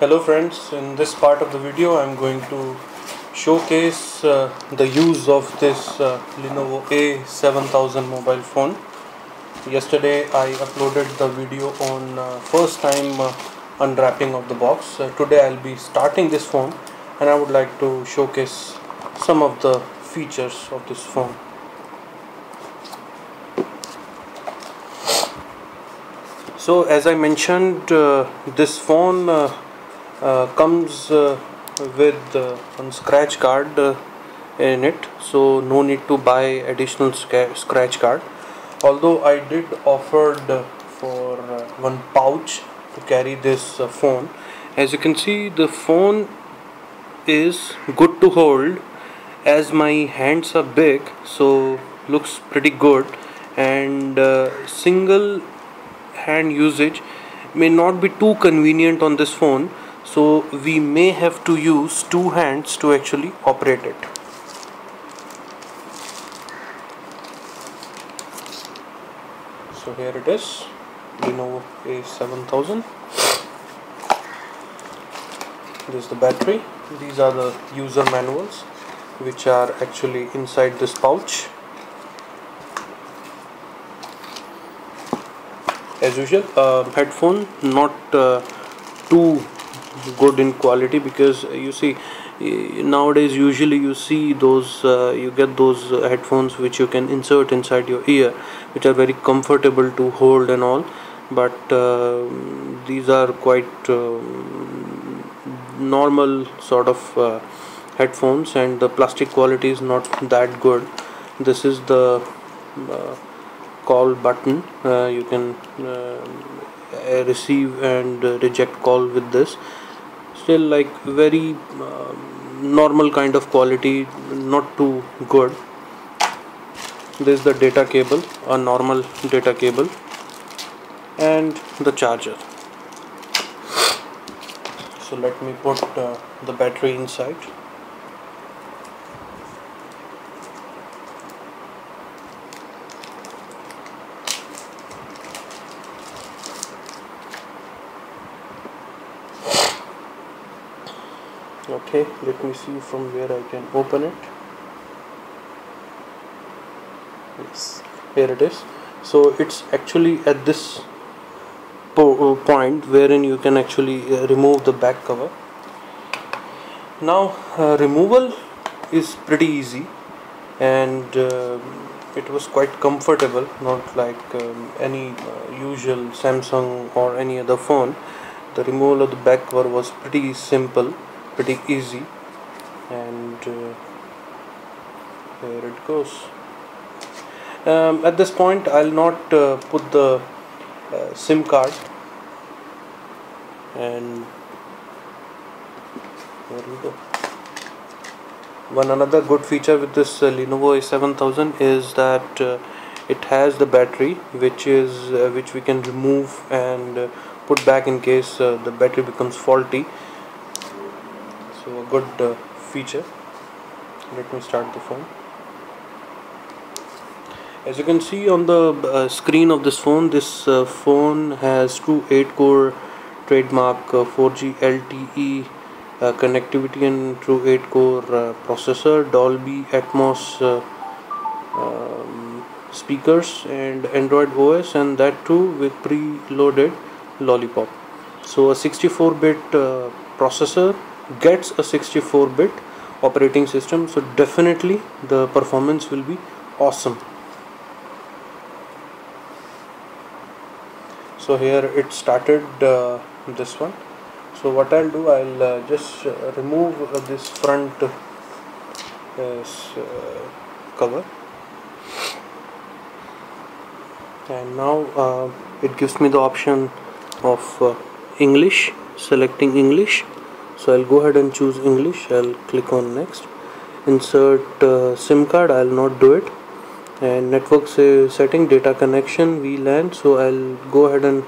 Hello friends, in this part of the video I am going to showcase the use of this Lenovo A7000 mobile phone. Yesterday I uploaded the video on first time unwrapping of the box. Today I'll be starting this phone and I would like to showcase some of the features of this phone. So as I mentioned, this phone comes with one scratch card in it, so no need to buy additional scratch card. Although I did offered for one pouch to carry this phone. As you can see, the phone is good to hold as my hands are big, so looks pretty good, and single hand usage may not be too convenient on this phone, so we may have to use two hands to actually operate it. So here it is, Lenovo A7000. This is the battery. These are the user manuals which are actually inside this pouch. As usual, headphone not too good in quality, because you see nowadays usually you see those you get those headphones which you can insert inside your ear, which are very comfortable to hold and all, but these are quite normal sort of headphones, and the plastic quality is not that good. This is the call button. You can receive and reject call with this. Still like very normal kind of quality, not too good. This is the data cable, a normal data cable, and the charger. So let me put the battery inside. Okay, let me see from where I can open it. Yes, here it is. So it's actually at this point wherein you can actually remove the back cover. Now removal is pretty easy, and it was quite comfortable, not like any usual Samsung or any other phone. The removal of the back cover was pretty simple, pretty easy, and here it goes. At this point I'll not put the SIM card, and there we go. One another good feature with this Lenovo A7000 is that it has the battery, which we can remove and put back in case the battery becomes faulty. So a good feature. Let me start the phone. As you can see on the screen of this phone has two 8-core trademark 4G LTE connectivity and true 8-core processor, Dolby Atmos speakers, and Android OS, and that too with preloaded Lollipop. So a 64-bit processor gets a 64-bit operating system, so definitely the performance will be awesome. So here it started this one. So what I'll do, I'll just remove this front cover, and now it gives me the option of English, selecting English. So I'll go ahead and choose English. I'll click on next. Insert SIM card, I'll not do it. And network setting, data connection, VLAN, so I'll go ahead and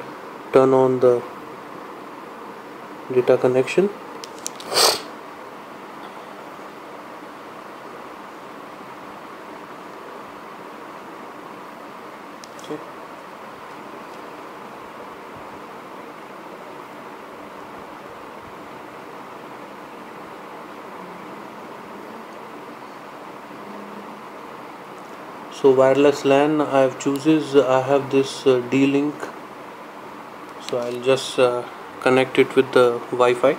turn on the data connection. Okay. So wireless LAN I have chooses, I have this D-Link, so I'll just connect it with the Wi-Fi.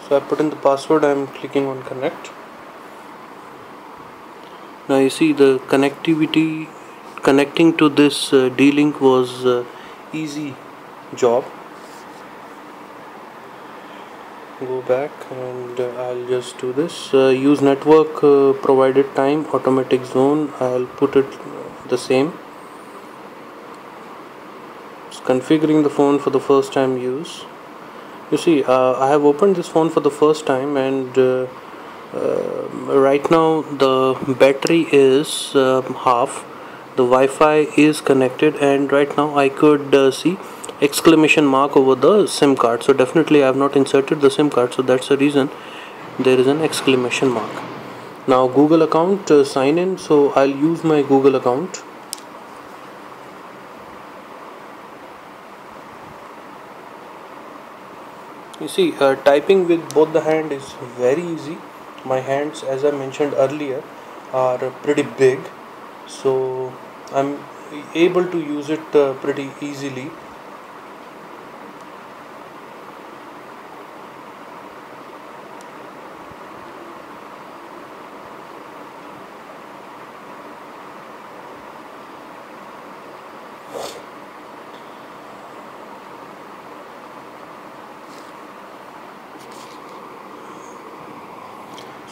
So I put in the password, I'm clicking on connect. Now you see the connecting to this D-Link was easy job. Go back and I'll just do this. Use network provided time, automatic zone. I'll put it the same. It's configuring the phone for the first time use. You see, I have opened this phone for the first time, and right now the battery is half. The Wi-Fi is connected, and right now I could see exclamation mark over the SIM card. So definitely I have not inserted the SIM card, so that's the reason there is an exclamation mark. Now Google account, sign in, so I'll use my Google account. You see, typing with both the hand is very easy. My hands, as I mentioned earlier, are pretty big, so I'm able to use it pretty easily.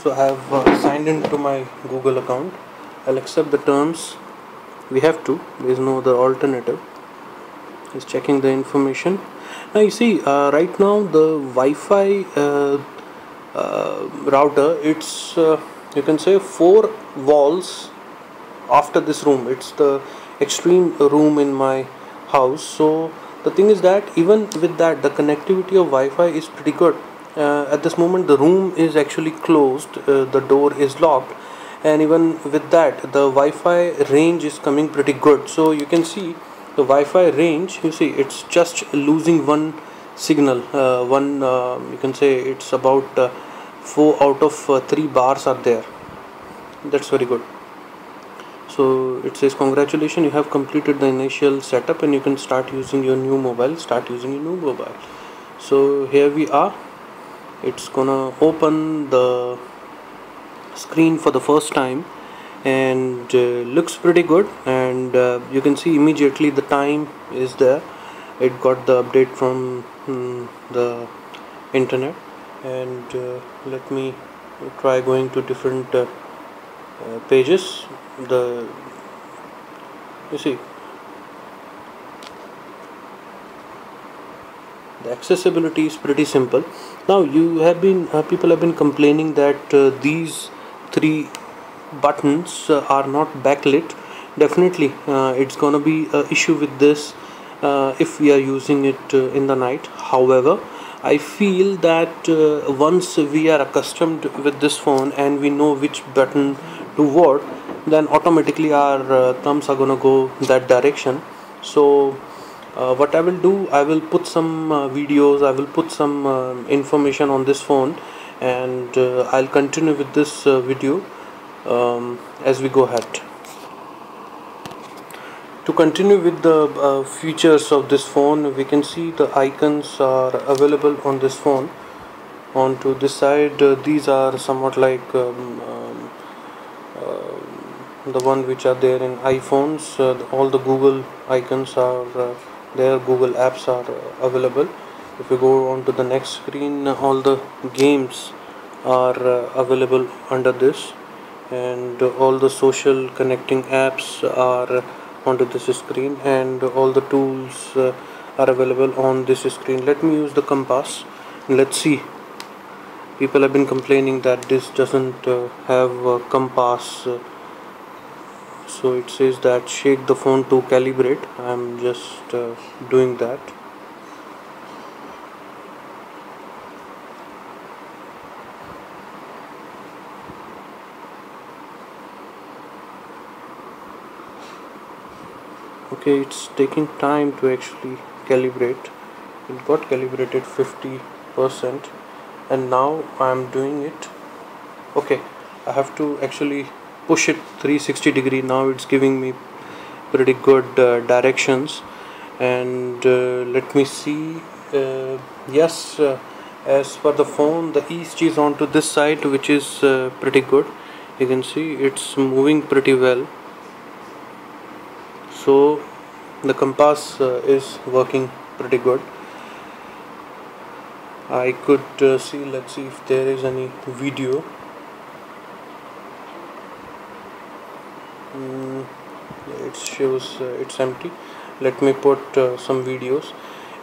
So I have signed into my Google account. I'll accept the terms. We have to, there is no other alternative. Just checking the information. Now you see, right now the Wi-Fi router, it's you can say 4 walls after this room. It's the extreme room in my house. So the thing is that even with that, the connectivity of Wi-Fi is pretty good. At this moment the room is actually closed, the door is locked, and even with that the Wi-Fi range is coming pretty good. So you can see the Wi-Fi range, you see it's just losing one signal, you can say it's about 4 out of 3 bars are there. That's very good. So it says congratulations, you have completed the initial setup and you can start using your new mobile. So here we are. It's gonna open the screen for the first time, and looks pretty good, and you can see immediately the time is there. It got the update from the internet, and let me try going to different pages. You see the accessibility is pretty simple. Now you have been people have been complaining that these 3 buttons are not backlit. Definitely it's gonna be an issue with this if we are using it in the night. However, I feel that once we are accustomed with this phone and we know which button to what, then automatically our thumbs are gonna go that direction. So what I will do, I will put some videos, I will put some information on this phone, and I'll continue with this video as we go ahead. To continue with the features of this phone, we can see the icons are available on this phone. Onto this side, these are somewhat like the one which are there in iPhones. All the Google icons are there, Google apps are available. If you go on to the next screen, all the games are available under this, and all the social connecting apps are onto this screen, and all the tools are available on this screen. Let me use the compass. Let's see. People have been complaining that this doesn't have a compass. So it says that shake the phone to calibrate. I'm just doing that. Okay, it's taking time to actually calibrate. It got calibrated 50%, and now I'm doing it. Okay, I have to actually push it 360 degree. Now it's giving me pretty good directions. And let me see. Yes, as for the phone, the ESG is onto this side, which is pretty good. You can see it's moving pretty well. So the compass is working pretty good. I could see, let's see if there is any video. It shows it's empty. Let me put some videos,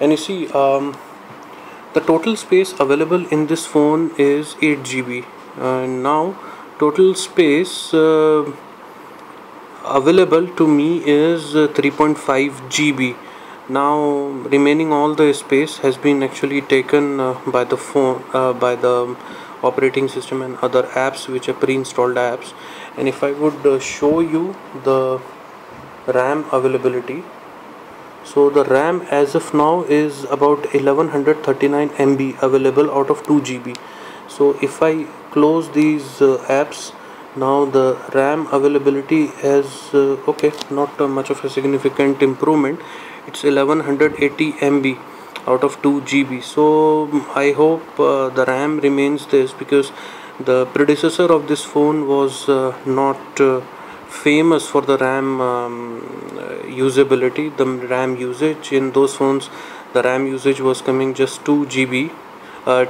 and you see the total space available in this phone is 8 GB. Now total space available to me is 3.5 GB. Now remaining all the space has been actually taken by the phone, by the operating system and other apps which are pre-installed apps. And if I would show you the RAM availability, so the RAM as of now is about 1139 MB available out of 2 GB. So if I close these apps, now the RAM availability has okay, not much of a significant improvement. It's 1180 MB out of 2 GB. So I hope the RAM remains this, because the predecessor of this phone was not famous for the RAM usability. The RAM usage in those phones, the RAM usage was coming just 2 GB,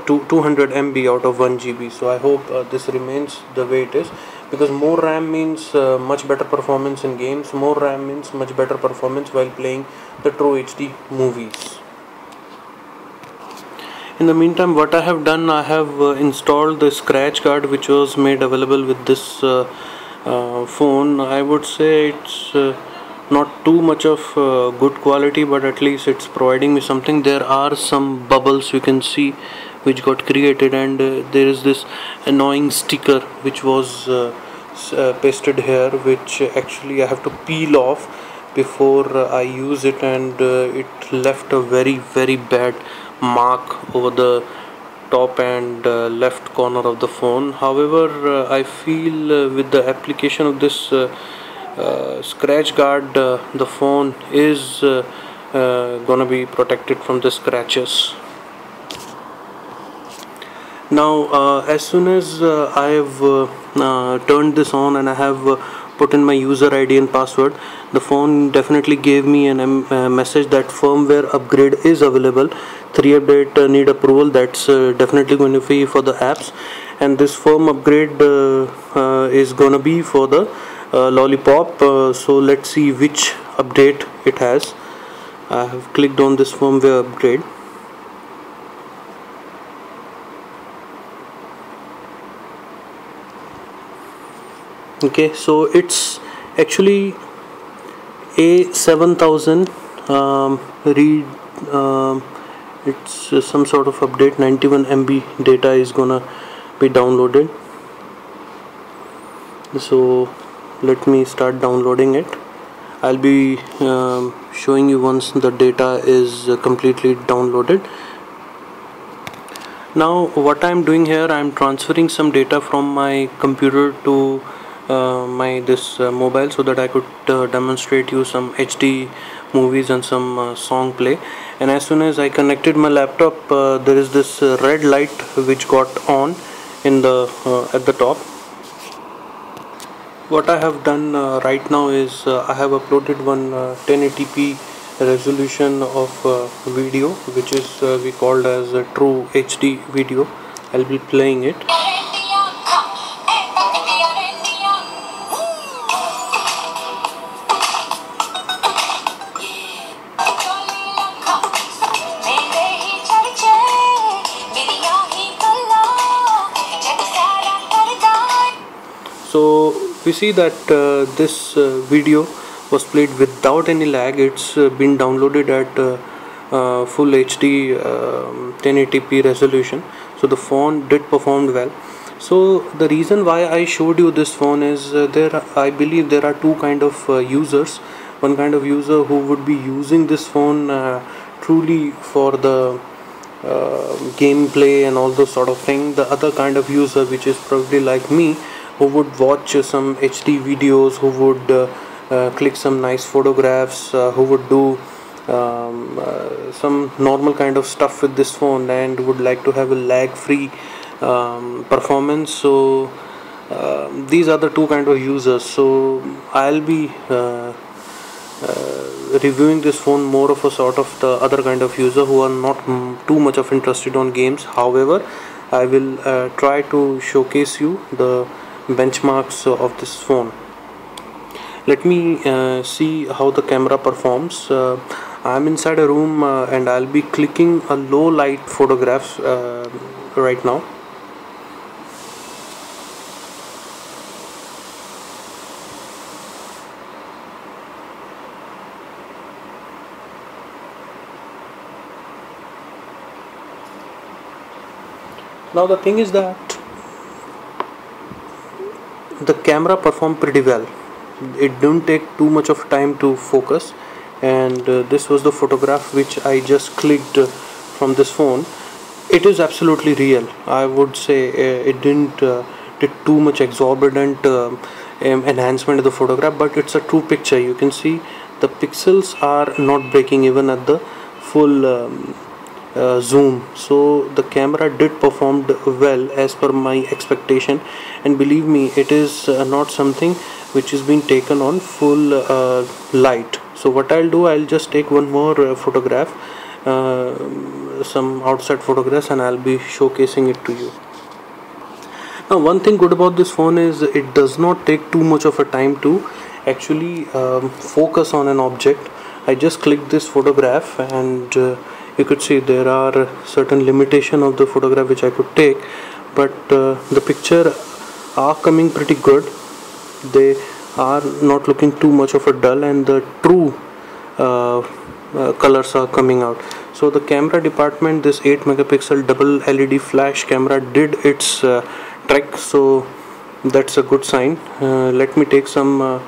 200 MB out of 1 GB. So I hope this remains the way it is, because more RAM means much better performance in games. More RAM means much better performance while playing the True HD movies. In the meantime, what I have done, I have installed the scratch card which was made available with this phone. I would say it's not too much of good quality, but at least it's providing me something. There are some bubbles you can see which got created, and there is this annoying sticker which was pasted here, which actually I have to peel off before I use it, and it left a very bad mark over the top and left corner of the phone. However, I feel with the application of this scratch guard, the phone is gonna be protected from the scratches. Now as soon as I have turned this on and I have put in my user ID and password, the phone definitely gave me a message that firmware upgrade is available. 3 update need approval. That's definitely going to be for the apps, and this firm upgrade is gonna be for the lollipop. So let's see which update it has. I have clicked on this firmware upgrade. Okay, so it's actually A7000. It's some sort of update. 91 MB data is gonna be downloaded. So let me start downloading it. I'll be showing you once the data is completely downloaded. Now what I'm doing here, I'm transferring some data from my computer to my mobile, so that I could demonstrate you some HD movies and some song play. And as soon as I connected my laptop, there is this red light which got on in the at the top. What I have done right now is I have uploaded one 1080p resolution of video, which is we called as a True HD video. I'll be playing it. So we see that this video was played without any lag. It's been downloaded at full HD 1080p resolution. So the phone did perform well. So the reason why I showed you this phone is I believe there are two kind of users. one kind of user who would be using this phone truly for the gameplay and all those sort of thing. The other kind of user, which is probably like me, who would watch some HD videos, who would click some nice photographs, who would do some normal kind of stuff with this phone and would like to have a lag free performance. So these are the two kind of users. So I'll be reviewing this phone more of a sort of the other kind of user who are not too much of interested on games. However, I will try to showcase you the benchmarks of this phone. Let me see how the camera performs. I'm inside a room and I'll be clicking a low light photographs right now. Now the thing is that the camera performed pretty well. It didn't take too much of time to focus, and this was the photograph which I just clicked from this phone. It is absolutely real. I would say it didn't did too much exorbitant enhancement of the photograph, but it's a true picture. You can see the pixels are not breaking even at the full zoom. So the camera did performed well as per my expectation, and believe me, it is not something which is being taken on full light. So what I'll do, I'll just take one more photograph, some outside photographs, and I'll be showcasing it to you. Now one thing good about this phone is it does not take too much of a time to actually focus on an object. I just clicked this photograph and you could see there are certain limitation of the photograph which I could take, but the picture are coming pretty good. They are not looking too much of a dull, and the true colors are coming out. So the camera department, this 8 megapixel double LED flash camera did its trick, so that's a good sign. Let me take some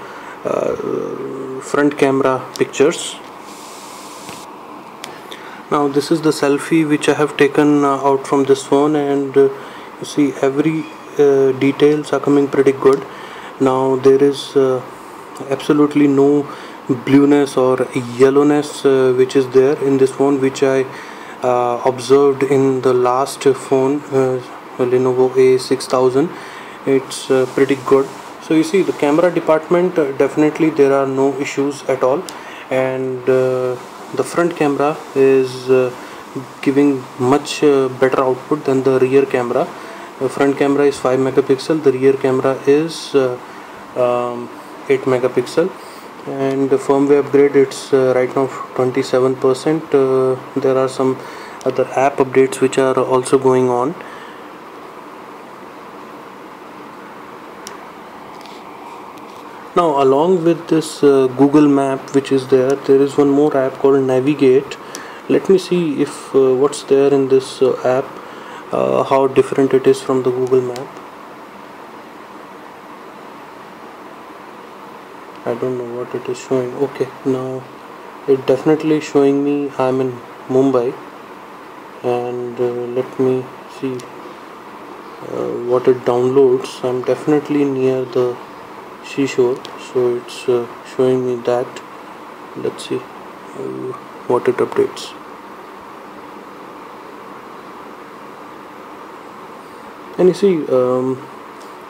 front camera pictures. Now this is the selfie which I have taken out from this phone, and you see every details are coming pretty good. Now there is absolutely no blueness or yellowness which is there in this phone, which I observed in the last phone, Lenovo A6000. It's pretty good. So you see the camera department, definitely there are no issues at all, and the front camera is giving much better output than the rear camera. The front camera is 5 megapixel, the rear camera is 8 megapixel, and the firmware upgrade, it's right now 27%. There are some other app updates which are also going on. Now along with this Google map which is there, there is one more app called Navigate. Let me see if what's there in this app, how different it is from the Google map. I don't know what it is showing. Okay, now it definitely showing me I'm in Mumbai, and let me see what it downloads. I'm definitely near the seashore, so it's showing me that. Let's see what it updates. And you see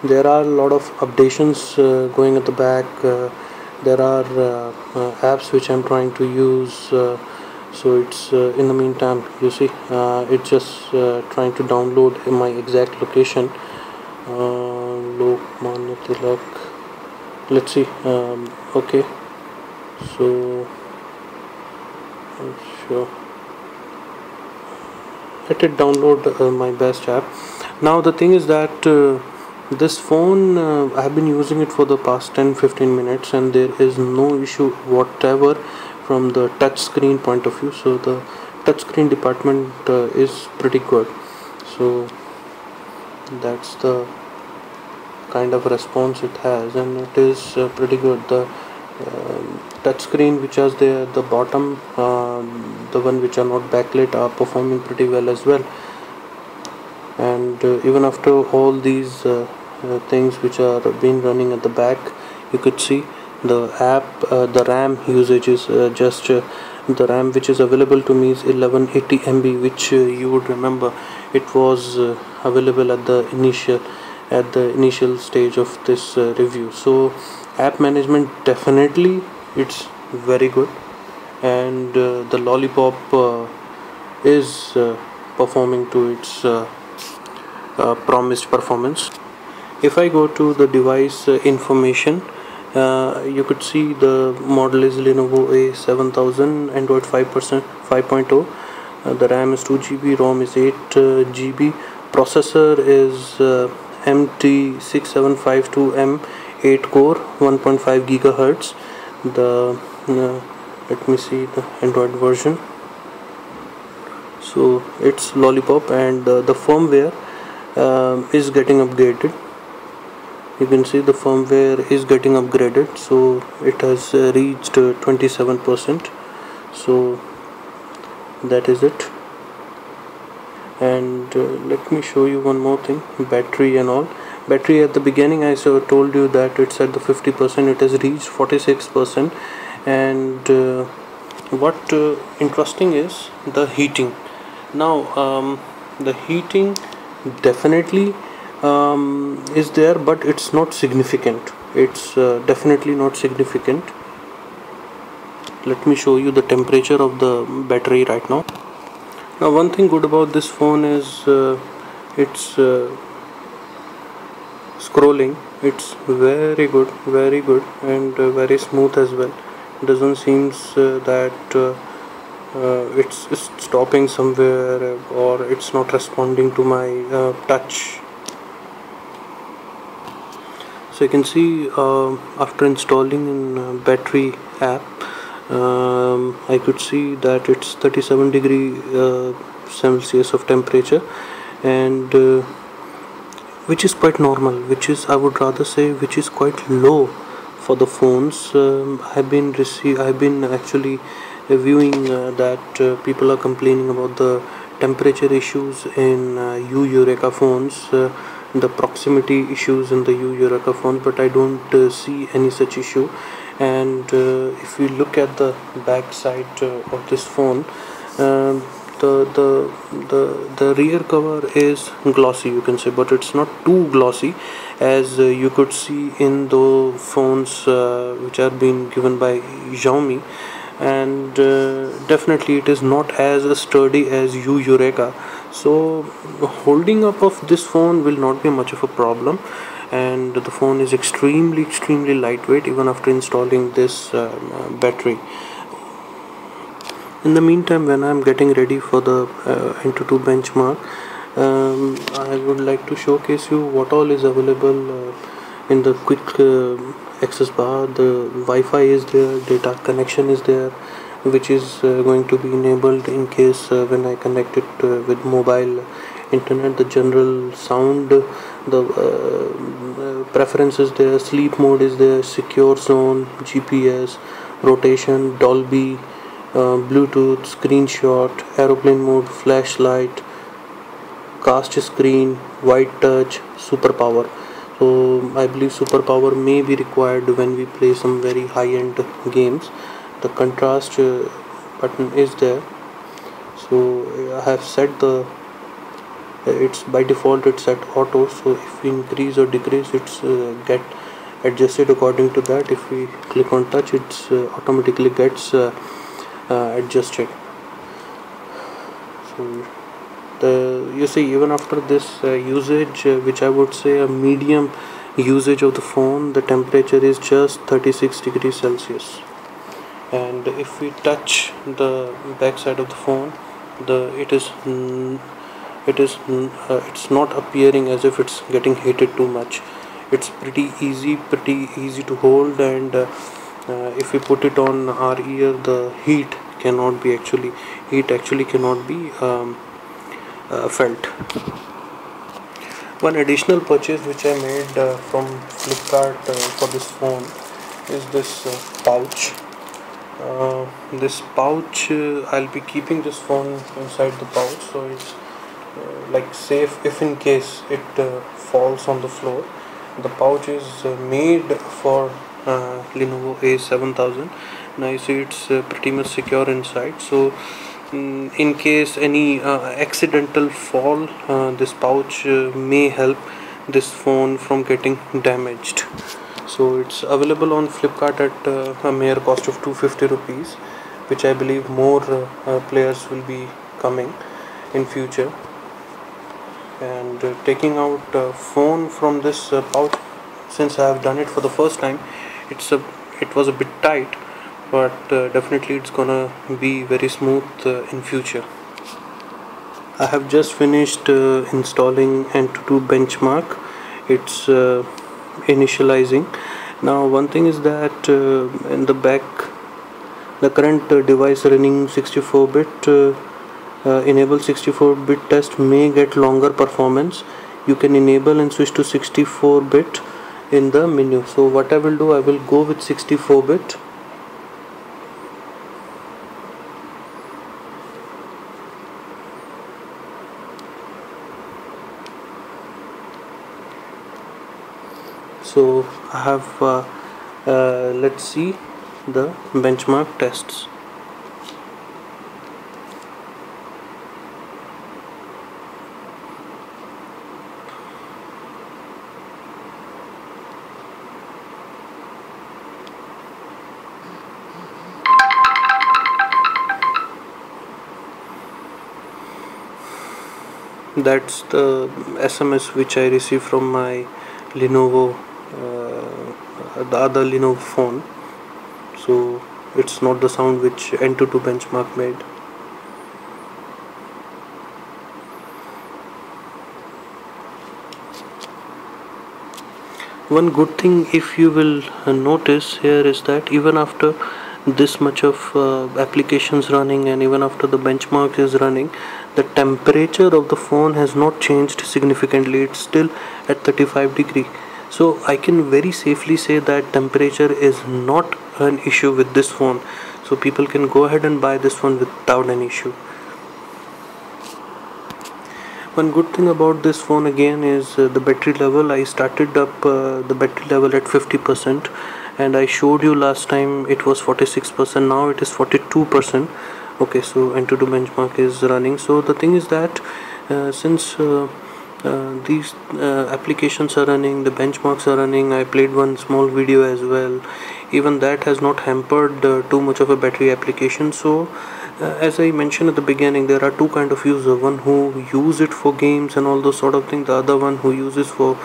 there are a lot of updations going at the back. There are apps which I'm trying to use, so it's in the meantime, you see it's just trying to download my exact location. Lokmanya Tilak. Let's see. Okay, so sure, let it download my best app. Now the thing is that this phone, I have been using it for the past 10-15 minutes, and there is no issue whatever from the touch screen point of view. So the touch screen department is pretty good. So that's the kind of response it has, and it is pretty good. The touch screen which is there at the bottom, the one which are not backlit, are performing pretty well as well. And even after all these things which are been running at the back, you could see the app, the RAM usage is the RAM which is available to me is 1180 MB, which you would remember it was available at the initial stage of this review. So app management, definitely it's very good, and the Lollipop is performing to its promised performance. If I go to the device information, you could see the model is Lenovo A7000, Android 5.0. The RAM is 2 GB, ROM is 8 GB. Processor is MT6752M, 8 core, 1.5 GHz. The let me see the Android version. So it's Lollipop, and the firmware is getting upgraded. You can see the firmware is getting upgraded, so it has reached 27%. So that is it. And let me show you one more thing, battery and all. Battery, at the beginning I told you that it's at the 50%, it has reached 46%. And what interesting is the heating. Now the heating definitely is there, but it's not significant. It's definitely not significant. Let me show you the temperature of the battery right now. Now one thing good about this phone is it's scrolling. It's very good, and very smooth as well. It doesn't seem that it's stopping somewhere, or it's not responding to my touch. So you can see after installing in battery app, I could see that it's 37 degree Celsius of temperature, and which is quite normal, which is, I would rather say, which is quite low for the phones. I've been actually reviewing that people are complaining about the temperature issues in Eureka phones, the proximity issues in the Eureka phones, but I don't see any such issue. And if we look at the back side of this phone, the rear cover is glossy, you can say, but it's not too glossy as you could see in the phones which are being given by Xiaomi. And definitely it is not as sturdy as Eureka. So holding up of this phone will not be much of a problem, and the phone is extremely lightweight even after installing this battery. In the meantime, when I'm getting ready for the Antutu benchmark, I would like to showcase you what all is available in the quick access bar. The Wi-Fi is there, data connection is there, which is going to be enabled in case when I connect it with mobile internet. The general sound, the preferences there, sleep mode is there, secure zone, GPS, rotation, Dolby, Bluetooth, screenshot, aeroplane mode, flashlight, cast screen, white touch, super power. So I believe super power may be required when we play some very high-end games. The contrast button is there. So I have set the it's by default it's set auto, so if we increase or decrease, it's get adjusted according to that. If we click on touch, it's automatically gets adjusted. So you see, even after this usage, which I would say a medium usage of the phone, the temperature is just 36 degrees Celsius. And if we touch the back side of the phone, it's not appearing as if it's getting heated too much. It's pretty easy to hold, and if we put it on our ear, the heat actually cannot be felt. One additional purchase which I made from Flipkart for this phone is this pouch. This pouch, I'll be keeping this phone inside the pouch, so it's like safe if in case it falls on the floor. The pouch is made for Lenovo A7000. Now you see it's pretty much secure inside, so in case any accidental fall, this pouch may help this phone from getting damaged. So it's available on Flipkart at a mere cost of 250 rupees, which I believe more players will be coming in future. And taking out phone from this pouch, since I have done it for the first time, it was a bit tight, but definitely it's gonna be very smooth in future. I have just finished installing Antutu benchmark. It's initializing. Now one thing is that in the back, the current device running 64-bit enable 64-bit test may get longer performance. You can enable and switch to 64-bit in the menu. So what I will do, I will go with 64-bit. So I have let's see the benchmark tests. That's the SMS which I received from my Lenovo, the other Lenovo phone. So it's not the sound which Antutu benchmark made. One good thing, if you will notice here, is that even after this much of applications running and even after the benchmark is running, the temperature of the phone has not changed significantly. It's still at 35 degree. So I can very safely say that temperature is not an issue with this phone. So people can go ahead and buy this phone without an issue. One good thing about this phone again is the battery level. I started up the battery level at 50%, and I showed you last time it was 46%. Now it is 42%. Okay, so Antutu benchmark is running. So the thing is that since these applications are running, the benchmarks are running, I played one small video as well, even that has not hampered too much of a battery application. So as I mentioned at the beginning, there are two kind of user: one who use it for games and all those sort of things, the other one who uses for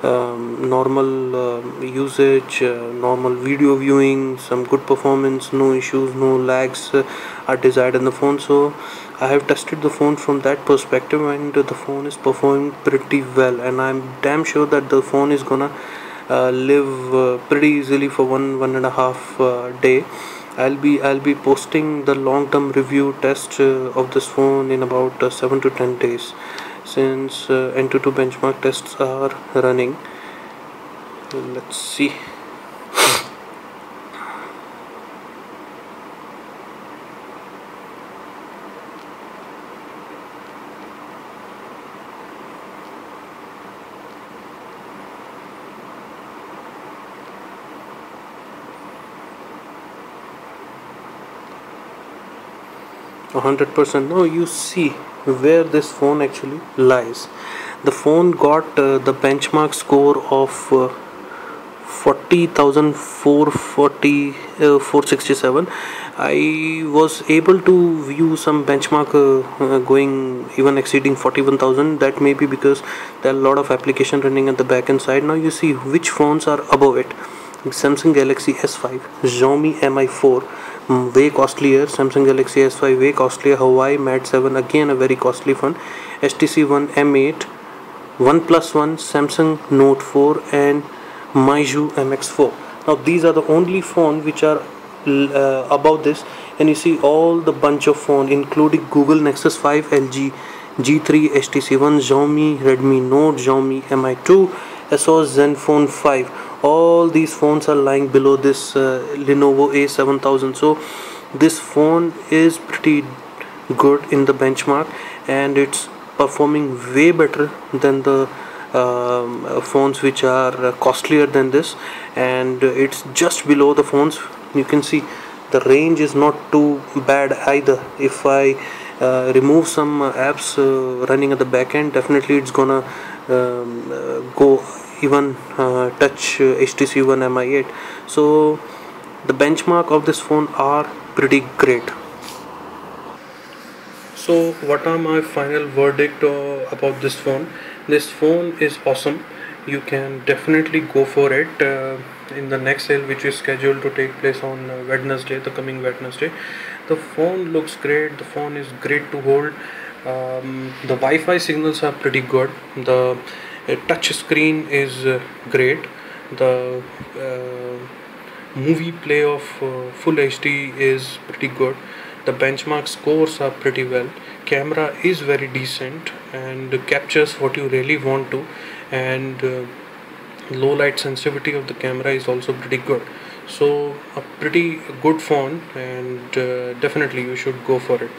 normal usage, normal video viewing, some good performance, no issues, no lags are desired in the phone. So I have tested the phone from that perspective, and the phone is performing pretty well, and I'm damn sure that the phone is gonna live pretty easily for one and a half day. I'll be posting the long-term review test of this phone in about 7 to 10 days, since Antutu benchmark tests are running. Let's see. %. Now you see where this phone actually lies. The phone got the benchmark score of 40,467. I was able to view some benchmark going even exceeding 41,000. That may be because there are a lot of application running at the back end side. Now you see which phones are above it. Samsung Galaxy S5, Xiaomi Mi4, way costlier, Samsung Galaxy S5 way costlier, Huawei Mate 7, again a very costly phone, HTC One M8, OnePlus One, Samsung Note 4 and Meizu MX4. Now these are the only phones which are above this, and you see all the bunch of phone including Google Nexus 5, LG G3, HTC One, Xiaomi, Redmi Note, Xiaomi Mi2, ASUS Zenfone 5. all these phones are lying below this Lenovo A7000. So this phone is pretty good in the benchmark, and it's performing way better than the phones which are costlier than this, and it's just below the phones. You can see the range is not too bad either. If I remove some apps running at the back end, definitely it's gonna go even touch HTC One Mi8. So the benchmark of this phone are pretty great. So what are my final verdict about this phone? This phone is awesome. You can definitely go for it in the next sale, which is scheduled to take place on Wednesday, the coming Wednesday. The phone looks great. The phone is great to hold. The Wi-Fi signals are pretty good. The touch screen is great. The movie play of full HD is pretty good. The benchmark scores are pretty well. Camera is very decent and captures what you really want to, and low light sensitivity of the camera is also pretty good. So a pretty good phone, and definitely you should go for it.